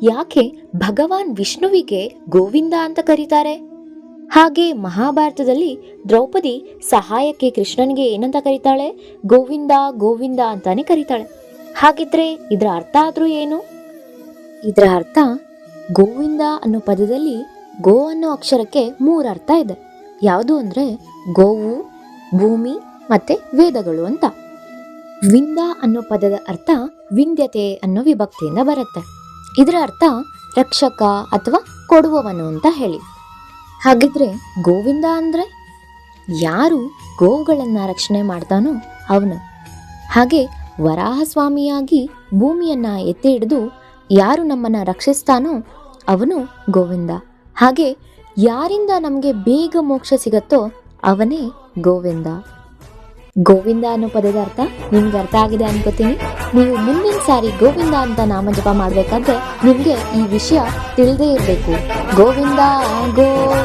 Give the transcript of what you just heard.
ಯಾಕೆ ಭಗವಾನ್ ವಿಷ್ಣುವಿಗೆ ಗೋವಿಂದ ಅಂತ ಕರೀತಾರೆ? ಹಾಗೆ ಮಹಾಭಾರತದಲ್ಲಿ ದ್ರೌಪದಿ ಸಹಾಯಕ್ಕೆ ಕೃಷ್ಣನಿಗೆ ಏನಂತ ಕರೀತಾಳೆ? ಗೋವಿಂದ ಗೋವಿಂದ ಅಂತಾನೆ ಕರೀತಾಳೆ. ಹಾಗಿದ್ರೆ ಇದರ ಅರ್ಥ ಆದ್ರೂ ಏನು? ಇದರ ಅರ್ಥ, ಗೋವಿಂದ ಅನ್ನೋ ಪದದಲ್ಲಿ ಗೋ ಅನ್ನೋ ಅಕ್ಷರಕ್ಕೆ 3 ಅರ್ಥ ಇದೆ. ಯಾವುದು ಅಂದ್ರೆ ಗೋವು, ಭೂಮಿ ಮತ್ತೆ ವೇದಗಳು ಅಂತ. ವಿಂದ ಅನ್ನೋ ಪದದ ಅರ್ಥ ವಿಂಧ್ಯತೆ ಅನ್ನೋ ವಿಭಕ್ತಿಯಿಂದ ಬರುತ್ತೆ. ಇದರ ಅರ್ಥ ರಕ್ಷಕ ಅಥವಾ ಕೊಡುವವನು ಅಂತ ಹೇಳಿ. ಹಾಗಿದ್ರೆ ಗೋವಿಂದ ಅಂದ್ರೆ ಯಾರು ಗೋವುಗಳನ್ನ ರಕ್ಷಣೆ ಮಾಡ್ತಾನೋ ಅವನು. ಹಾಗೆ ವರಾಹ ಸ್ವಾಮಿಯಾಗಿ ಭೂಮಿಯನ್ನ ಎತ್ತಿ ಹಿಡಿದು ಯಾರು ನಮ್ಮನ್ನ ರಕ್ಷಿಸ್ತಾನೋ ಅವನು ಗೋವಿಂದ. ಹಾಗೆ ಯಾರಿಂದ ನಮಗೆ ಬೇಗ ಮೋಕ್ಷ ಸಿಗತ್ತೋ ಅವನೇ ಗೋವಿಂದ. ಗೋವಿಂದ ಅನ್ನೋ ಪದದ ಅರ್ಥ ನಿಮ್ಗೆ ಅರ್ಥ ಆಗಿದೆ ಅನ್ಕೋತೀನಿ. ನೀವು ಮುಂದಿನ ಸಾರಿ ಗೋವಿಂದ ಅಂತ ನಾಮಜಪ ಮಾಡ್ಬೇಕಾದ್ರೆ ನಿಮ್ಗೆ ಈ ವಿಷಯ ತಿಳಿದೇ ಇರಬೇಕು. ಗೋವಿಂದ ಗೋವಿಂದ.